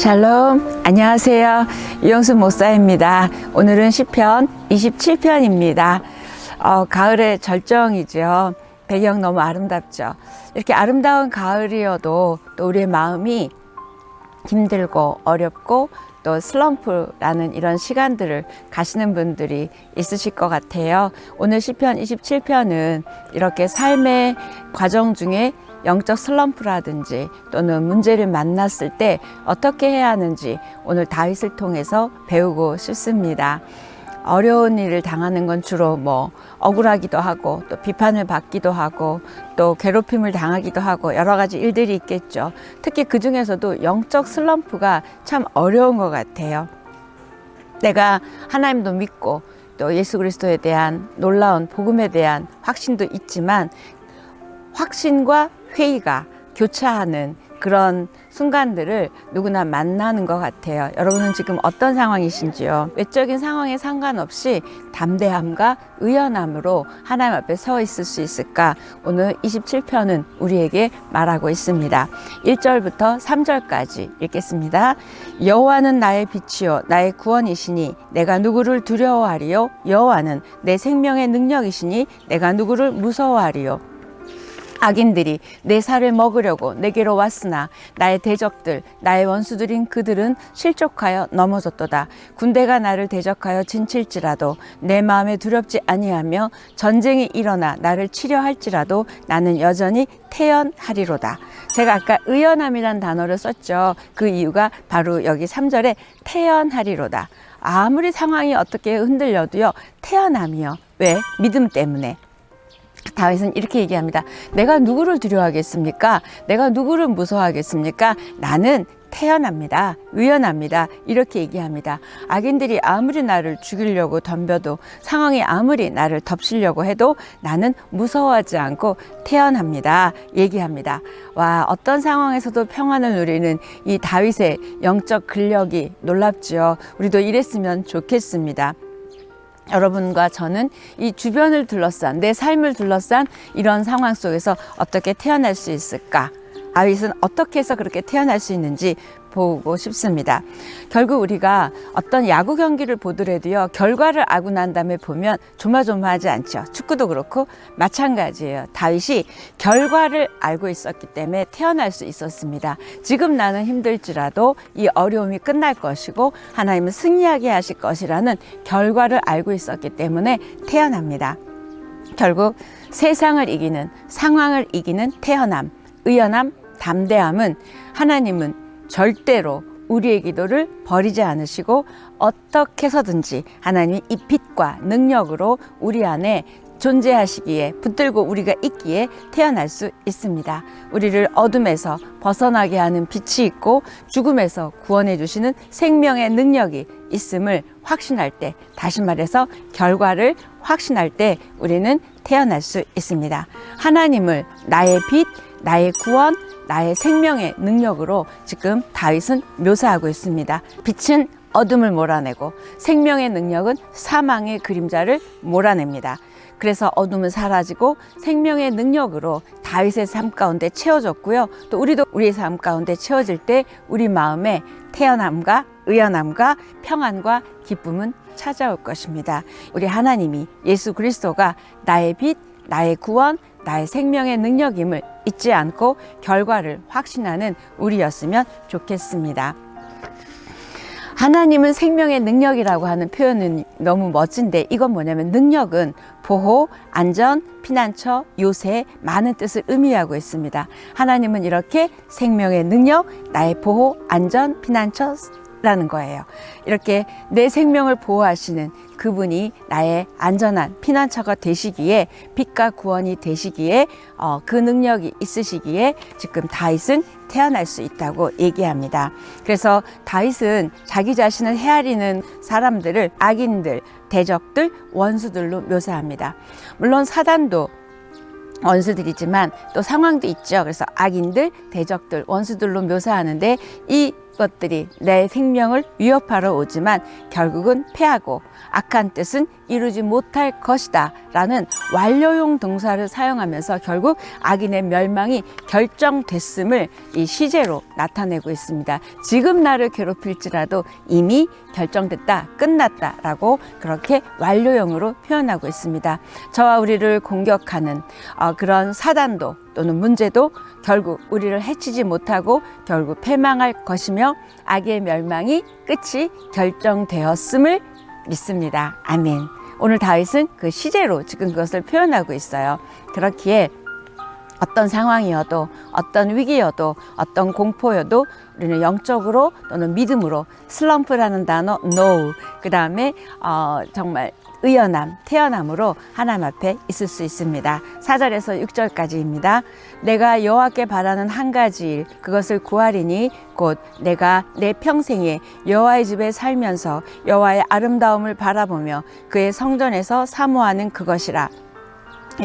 샬롬, 안녕하세요. 유영수 목사입니다. 오늘은 시편 27편입니다. 가을의 절정이죠. 배경 너무 아름답죠. 이렇게 아름다운 가을이어도 또 우리의 마음이 힘들고 어렵고 또 슬럼프라는 이런 시간들을 가시는 분들이 있으실 것 같아요. 오늘 시편 27편은 이렇게 삶의 과정 중에 영적 슬럼프라든지 또는 문제를 만났을 때 어떻게 해야 하는지 오늘 다윗을 통해서 배우고 싶습니다. 어려운 일을 당하는 건 주로 억울하기도 하고 또 비판을 받기도 하고 또 괴롭힘을 당하기도 하고 여러 가지 일들이 있겠죠. 특히 그 중에서도 영적 슬럼프가 참 어려운 것 같아요. 내가 하나님도 믿고 또 예수 그리스도에 대한 놀라운 복음에 대한 확신도 있지만 확신과 회의가 교차하는 그런 순간들을 누구나 만나는 것 같아요. 여러분은 지금 어떤 상황이신지요? 외적인 상황에 상관없이 담대함과 의연함으로 하나님 앞에 서 있을 수 있을까? 오늘 27편은 우리에게 말하고 있습니다. 1절부터 3절까지 읽겠습니다. 여호와는 나의 빛이요 나의 구원이시니 내가 누구를 두려워하리요? 여호와는 내 생명의 능력이시니 내가 누구를 무서워하리요? 악인들이 내 살을 먹으려고 내게로 왔으나 나의 대적들 나의 원수들인 그들은 실족하여 넘어졌도다. 군대가 나를 대적하여 진칠지라도 내 마음에 두렵지 아니하며 전쟁이 일어나 나를 치려 할지라도 나는 여전히 태연하리로다. 제가 아까 의연함이란 단어를 썼죠. 그 이유가 바로 여기 3절에 태연하리로다. 아무리 상황이 어떻게 흔들려도요, 태연함이요. 왜? 믿음 때문에. 다윗은 이렇게 얘기합니다. 내가 누구를 두려워하겠습니까? 내가 누구를 무서워하겠습니까? 나는 태연합니다. 의연합니다. 이렇게 얘기합니다. 악인들이 아무리 나를 죽이려고 덤벼도 상황이 아무리 나를 덮치려고 해도 나는 무서워하지 않고 태연합니다. 얘기합니다. 와, 어떤 상황에서도 평안을 누리는 이 다윗의 영적 근력이 놀랍죠. 우리도 이랬으면 좋겠습니다. 여러분과 저는 이 주변을 둘러싼 내 삶을 둘러싼 이런 상황 속에서 어떻게 태어날 수 있을까? 다윗은 어떻게 해서 그렇게 태어날 수 있는지 보고 싶습니다. 결국 우리가 어떤 야구 경기를 보더라도요, 결과를 알고 난 다음에 보면 조마조마하지 않죠. 축구도 그렇고 마찬가지예요. 다윗이 결과를 알고 있었기 때문에 태어날 수 있었습니다. 지금 나는 힘들지라도 이 어려움이 끝날 것이고 하나님은 승리하게 하실 것이라는 결과를 알고 있었기 때문에 태어납니다. 결국 세상을 이기는, 상황을 이기는 태어남, 의연함, 담대함은 하나님은 절대로 우리의 기도를 버리지 않으시고 어떻게 해서든지 하나님이 이 빛과 능력으로 우리 안에 존재하시기에, 붙들고 우리가 있기에 태어날 수 있습니다. 우리를 어둠에서 벗어나게 하는 빛이 있고 죽음에서 구원해 주시는 생명의 능력이 있음을 확신할 때, 다시 말해서 결과를 확신할 때 우리는 태어날 수 있습니다. 하나님을 나의 빛, 나의 구원, 나의 생명의 능력으로 지금 다윗은 묘사하고 있습니다. 빛은 어둠을 몰아내고 생명의 능력은 사망의 그림자를 몰아냅니다. 그래서 어둠은 사라지고 생명의 능력으로 다윗의 삶 가운데 채워졌고요. 또 우리도 우리의 삶 가운데 채워질 때 우리 마음에 태연함과 의연함과 평안과 기쁨은 찾아올 것입니다. 우리 하나님이, 예수 그리스도가 나의 빛, 나의 구원, 나의 생명의 능력임을 잊지 않고 결과를 확신하는 우리였으면 좋겠습니다. 하나님은 생명의 능력이라고 하는 표현은 너무 멋진데, 이건 뭐냐면 능력은 보호, 안전, 피난처, 요새, 많은 뜻을 의미하고 있습니다. 하나님은 이렇게 생명의 능력, 나의 보호, 안전, 피난처 라는 거예요. 이렇게 내 생명을 보호하시는 그분이 나의 안전한 피난처가 되시기에, 빛과 구원이 되시기에, 그 능력이 있으시기에 지금 다윗은 태어날 수 있다고 얘기합니다. 그래서 다윗은 자기 자신을 헤아리는 사람들을 악인들, 대적들, 원수들로 묘사합니다. 물론 사단도 원수들이지만 또 상황도 있죠. 그래서 악인들, 대적들, 원수들로 묘사하는데 이 것들이 내 생명을 위협하러 오지만 결국은 패하고 악한 뜻은 이루지 못할 것이다 라는 완료용 동사를 사용하면서 결국 악인의 멸망이 결정됐음을 이 시제로 나타내고 있습니다. 지금 나를 괴롭힐지라도 이미 결정됐다, 끝났다 라고 그렇게 완료형으로 표현하고 있습니다. 저와 우리를 공격하는 그런 사단도 또는 문제도 결국 우리를 해치지 못하고 결국 패망할 것이며 악의 멸망이 끝이 결정되었음을 믿습니다. 아멘. 오늘 다윗은 그 시제로 지금 그것을 표현하고 있어요. 그렇기에 어떤 상황이어도 어떤 위기여도 어떤 공포여도 우리는 영적으로 또는 믿음으로 슬럼프라는 단어 no 그 다음에 정말 의연함, 태연함으로 하나님 앞에 있을 수 있습니다. 4절에서 6절까지입니다. 내가 여호와께 바라는 한 가지 일 그것을 구하리니 곧 내가 내 평생에 여호와의 집에 살면서 여호와의 아름다움을 바라보며 그의 성전에서 사모하는 그것이라.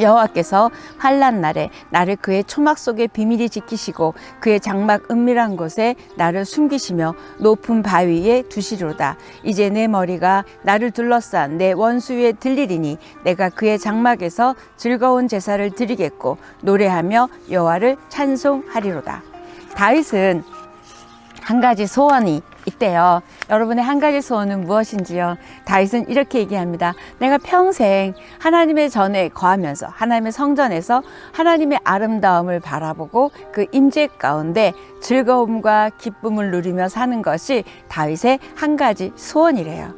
여호와께서 환난 날에 나를 그의 초막 속에 비밀히 지키시고 그의 장막 은밀한 곳에 나를 숨기시며 높은 바위 위에 두시리로다. 이제 내 머리가 나를 둘러싼 내 원수 위에 들리리니 내가 그의 장막에서 즐거운 제사를 드리겠고 노래하며 여호와를 찬송하리로다. 다윗은 한 가지 소원이 있대요. 여러분의 한 가지 소원은 무엇인지요? 다윗은 이렇게 얘기합니다. 내가 평생 하나님의 전에 거하면서 하나님의 성전에서 하나님의 아름다움을 바라보고 그 임재 가운데 즐거움과 기쁨을 누리며 사는 것이 다윗의 한 가지 소원이래요.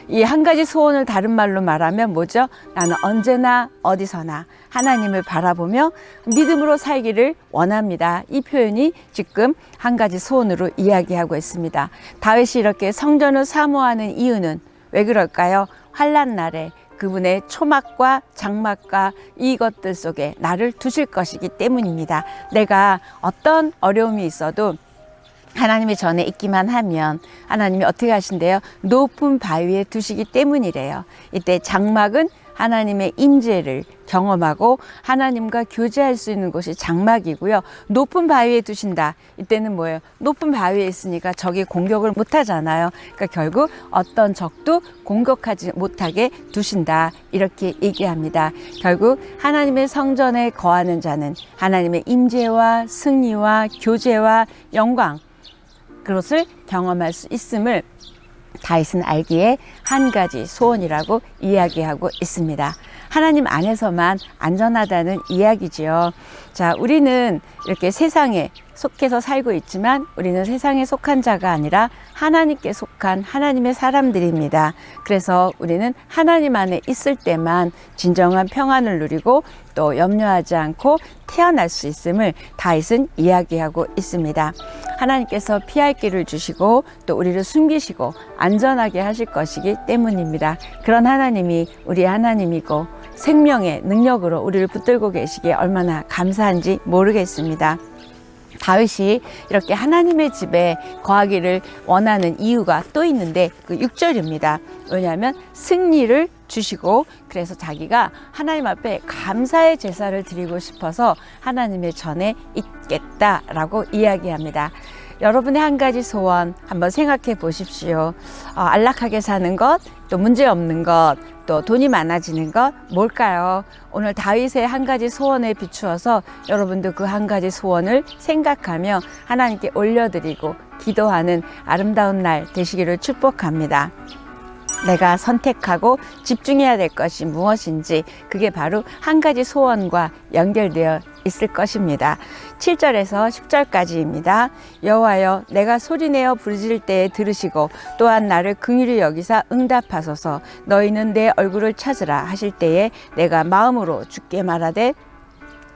이 한 가지 소원을 다른 말로 말하면 뭐죠? 나는 언제나 어디서나 하나님을 바라보며 믿음으로 살기를 원합니다. 이 표현이 지금 한 가지 소원으로 이야기하고 있습니다. 다윗이 이렇게 성전을 사모하는 이유는 왜 그럴까요? 환난 날에 그분의 초막과 장막과 이것들 속에 나를 두실 것이기 때문입니다. 내가 어떤 어려움이 있어도 하나님의 전에 있기만 하면 하나님이 어떻게 하신대요? 높은 바위에 두시기 때문이래요. 이때 장막은 하나님의 임재를 경험하고 하나님과 교제할 수 있는 곳이 장막이고요. 높은 바위에 두신다. 이때는 뭐예요? 높은 바위에 있으니까 적이 공격을 못 하잖아요. 그러니까 결국 어떤 적도 공격하지 못하게 두신다. 이렇게 얘기합니다. 결국 하나님의 성전에 거하는 자는 하나님의 임재와 승리와 교제와 영광 그것을 경험할 수 있음을 다윗은 알기에 한 가지 소원이라고 이야기하고 있습니다. 하나님 안에서만 안전하다는 이야기지요. 자, 우리는 이렇게 세상에 속해서 살고 있지만 우리는 세상에 속한 자가 아니라 하나님께 속한 하나님의 사람들입니다. 그래서 우리는 하나님 안에 있을 때만 진정한 평안을 누리고 또 염려하지 않고 태어날 수 있음을 다윗은 이야기하고 있습니다. 하나님께서 피할 길을 주시고 또 우리를 숨기시고 안전하게 하실 것이기 때문입니다. 그런 하나님이 우리 하나님이고 생명의 능력으로 우리를 붙들고 계시기에 얼마나 감사한지 모르겠습니다. 다윗이 이렇게 하나님의 집에 거하기를 원하는 이유가 또 있는데 그 6절입니다. 왜냐하면 승리를 주시고 그래서 자기가 하나님 앞에 감사의 제사를 드리고 싶어서 하나님의 전에 있겠다라고 이야기합니다. 여러분의 한 가지 소원 한번 생각해 보십시오. 안락하게 사는 것, 또 문제 없는 것, 또 돈이 많아지는 것 뭘까요? 오늘 다윗의 한 가지 소원에 비추어서 여러분도 그 한 가지 소원을 생각하며 하나님께 올려드리고 기도하는 아름다운 날 되시기를 축복합니다. 내가 선택하고 집중해야 될 것이 무엇인지 그게 바로 한 가지 소원과 연결되어 있을 것입니다. 7절에서 10절까지입니다. 여호와여 내가 소리내어 부르짖을 때에 들으시고 또한 나를 긍휼히 여기사 응답하소서. 너희는 내 얼굴을 찾으라 하실 때에 내가 마음으로 주께 말하되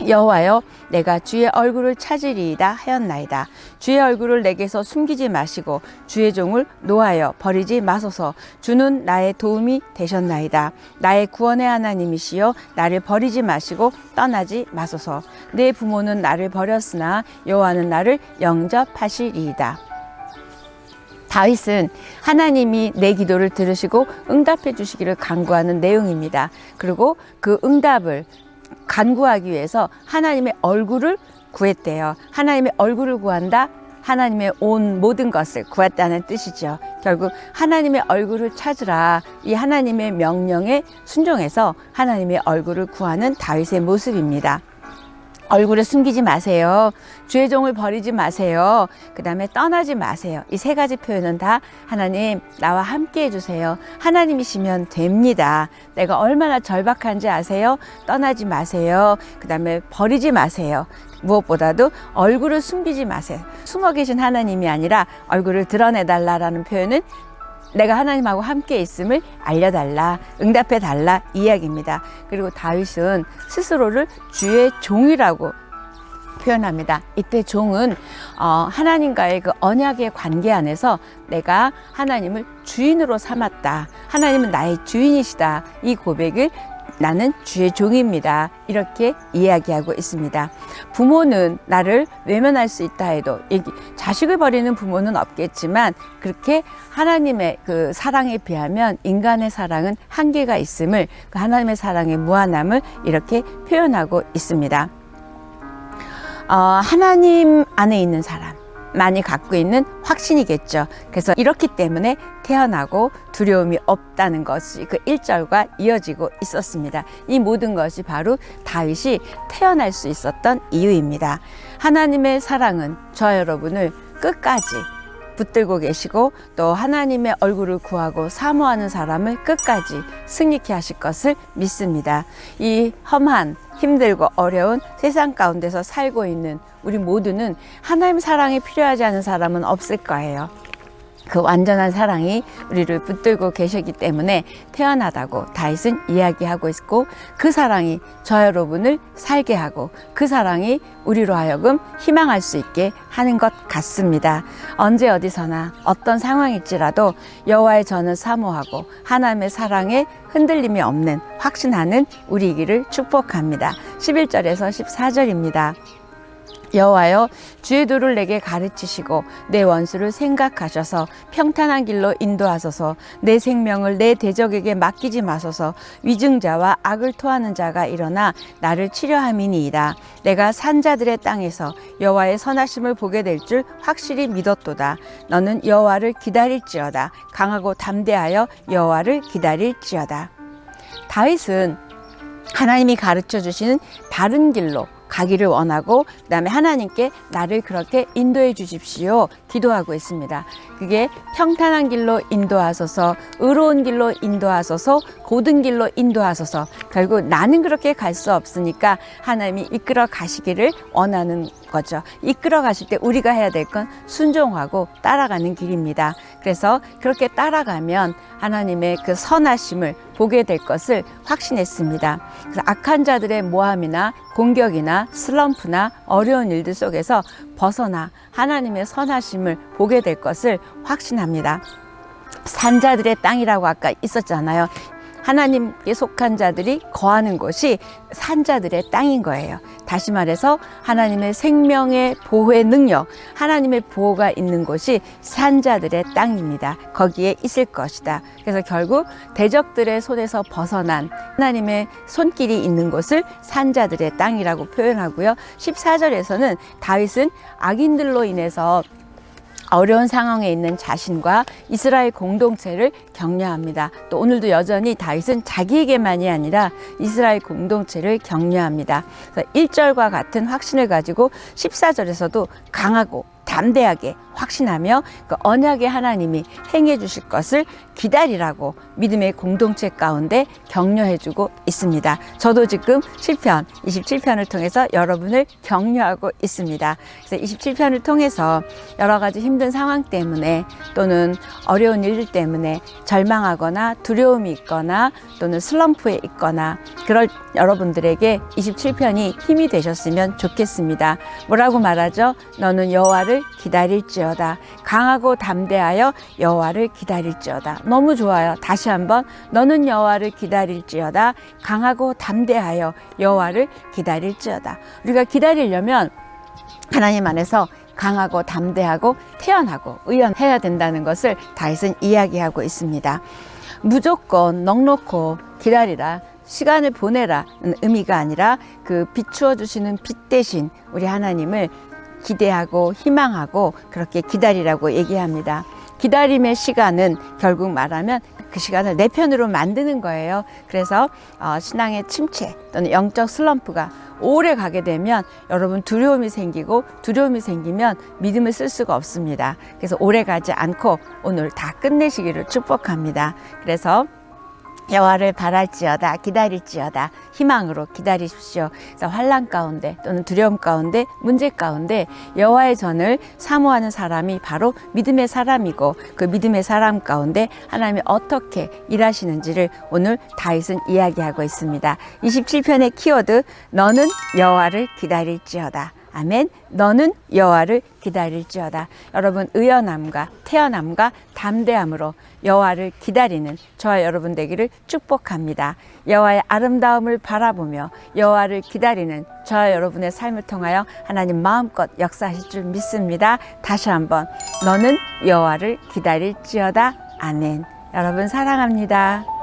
여호와여 내가 주의 얼굴을 찾으리이다 하였나이다. 주의 얼굴을 내게서 숨기지 마시고 주의 종을 노하여 버리지 마소서. 주는 나의 도움이 되셨나이다. 나의 구원의 하나님이시여 나를 버리지 마시고 떠나지 마소서. 내 부모는 나를 버렸으나 여호와는 나를 영접하시리이다. 다윗은 하나님이 내 기도를 들으시고 응답해 주시기를 간구하는 내용입니다. 그리고 그 응답을 간구하기 위해서 하나님의 얼굴을 구했대요. 하나님의 얼굴을 구한다? 하나님의 온 모든 것을 구했다는 뜻이죠. 결국 하나님의 얼굴을 찾으라, 이 하나님의 명령에 순종해서 하나님의 얼굴을 구하는 다윗의 모습입니다. 얼굴을 숨기지 마세요. 주의 종을 버리지 마세요. 그 다음에 떠나지 마세요. 이 세 가지 표현은 다 하나님 나와 함께 해주세요. 하나님이시면 됩니다. 내가 얼마나 절박한지 아세요? 떠나지 마세요. 그 다음에 버리지 마세요. 무엇보다도 얼굴을 숨기지 마세요. 숨어 계신 하나님이 아니라 얼굴을 드러내달라라는 표현은 내가 하나님하고 함께 있음을 알려달라, 응답해달라 이야기입니다. 그리고 다윗은 스스로를 주의 종이라고 표현합니다. 이때 종은 하나님과의 그 언약의 관계 안에서 내가 하나님을 주인으로 삼았다, 하나님은 나의 주인이시다, 이 고백을 나는 주의 종입니다, 이렇게 이야기하고 있습니다. 부모는 나를 외면할 수 있다 해도, 자식을 버리는 부모는 없겠지만 그렇게 하나님의 그 사랑에 비하면 인간의 사랑은 한계가 있음을, 그 하나님의 사랑의 무한함을 이렇게 표현하고 있습니다. 하나님 안에 있는 사람 많이 갖고 있는 확신이겠죠. 그래서 이렇기 때문에 태어나고 두려움이 없다는 것이 그 1절과 이어지고 있었습니다. 이 모든 것이 바로 다윗이 태어날 수 있었던 이유입니다. 하나님의 사랑은 저 여러분을 끝까지 붙들고 계시고, 또 하나님의 얼굴을 구하고 사모하는 사람을 끝까지 승리케 하실 것을 믿습니다. 이 험한, 힘들고 어려운 세상 가운데서 살고 있는 우리 모두는 하나님 사랑이 필요하지 않은 사람은 없을 거예요. 그 완전한 사랑이 우리를 붙들고 계시기 때문에 태어나다고 다윗은 이야기하고 있고, 그 사랑이 저 여러분을 살게 하고 그 사랑이 우리로 하여금 희망할 수 있게 하는 것 같습니다. 언제 어디서나 어떤 상황일지라도 여호와의 전을 사모하고 하나님의 사랑에 흔들림이 없는 확신하는 우리이기를 축복합니다. 11절에서 14절입니다. 여호와여, 주의 도를 내게 가르치시고 내 원수를 생각하셔서 평탄한 길로 인도하소서. 내 생명을 내 대적에게 맡기지 마소서. 위증자와 악을 토하는 자가 일어나 나를 치려함이니이다. 내가 산자들의 땅에서 여호와의 선하심을 보게 될 줄 확실히 믿었도다. 너는 여호와를 기다릴지어다. 강하고 담대하여 여호와를 기다릴지어다. 다윗은 하나님이 가르쳐 주시는 바른 길로 가기를 원하고, 그 다음에 하나님께 나를 그렇게 인도해 주십시오 기도하고 있습니다. 그게 평탄한 길로 인도하소서, 의로운 길로 인도하소서, 고든 길로 인도하소서. 결국 나는 그렇게 갈 수 없으니까 하나님이 이끌어 가시기를 원하는 거죠. 이끌어 가실 때 우리가 해야 될 건 순종하고 따라가는 길입니다. 그래서 그렇게 따라가면 하나님의 그 선하심을 보게 될 것을 확신했습니다. 그래서 악한 자들의 모함이나 공격이나 슬럼프나 어려운 일들 속에서 벗어나 하나님의 선하심을 보게 될 것을 확신합니다. 산자들의 땅이라고 아까 있었잖아요. 하나님께 속한 자들이 거하는 곳이 산자들의 땅인 거예요. 다시 말해서 하나님의 생명의 보호의 능력, 하나님의 보호가 있는 곳이 산자들의 땅입니다. 거기에 있을 것이다. 그래서 결국 대적들의 손에서 벗어난 하나님의 손길이 있는 곳을 산자들의 땅이라고 표현하고요. 14절에서는 다윗은 악인들로 인해서 어려운 상황에 있는 자신과 이스라엘 공동체를 격려합니다. 또 오늘도 여전히 다윗은 자기에게만이 아니라 이스라엘 공동체를 격려합니다. 그래서 1절과 같은 확신을 가지고 14절에서도 강하고 담대하게 확신하며 그 언약의 하나님이 행해 주실 것을 기다리라고 믿음의 공동체 가운데 격려해주고 있습니다. 저도 지금 시편 27편을 통해서 여러분을 격려하고 있습니다. 그래서 27편을 통해서 여러 가지 힘든 상황 때문에 또는 어려운 일 때문에 절망하거나 두려움이 있거나 또는 슬럼프에 있거나 그럴 여러분들에게 27편이 힘이 되셨으면 좋겠습니다. 뭐라고 말하죠? 너는 여호와를 기다릴지어다. 강하고 담대하여 여호와를 기다릴지어다. 너무 좋아요. 다시 한번 너는 여호와를 기다릴지어다. 강하고 담대하여 여호와를 기다릴지어다. 우리가 기다리려면 하나님 안에서 강하고 담대하고 태연하고 의연해야 된다는 것을 다윗은 이야기하고 있습니다. 무조건 넉넉고 기다리라, 시간을 보내라는 의미가 아니라 그 비추어 주시는 빛 대신 우리 하나님을 기대하고 희망하고 그렇게 기다리라고 얘기합니다. 기다림의 시간은 결국 말하면 그 시간을 내 편으로 만드는 거예요. 그래서 신앙의 침체 또는 영적 슬럼프가 오래 가게 되면 여러분 두려움이 생기고, 두려움이 생기면 믿음을 쓸 수가 없습니다. 그래서 오래 가지 않고 오늘 다 끝내시기를 축복합니다. 그래서 여호와를 바랄지어다, 기다릴지어다, 희망으로 기다리십시오. 그래서 환난 가운데 또는 두려움 가운데, 문제 가운데 여호와의 전을 사모하는 사람이 바로 믿음의 사람이고, 그 믿음의 사람 가운데 하나님이 어떻게 일하시는지를 오늘 다윗은 이야기하고 있습니다. 27편의 키워드, 너는 여호와를 기다릴지어다. 아멘. 너는 여호와를 기다릴지어다. 여러분, 의연함과 태연함과 담대함으로 여호와를 기다리는 저와 여러분 되기를 축복합니다. 여호와의 아름다움을 바라보며 여호와를 기다리는 저와 여러분의 삶을 통하여 하나님 마음껏 역사하실 줄 믿습니다. 다시 한번, 너는 여호와를 기다릴지어다. 아멘. 여러분 사랑합니다.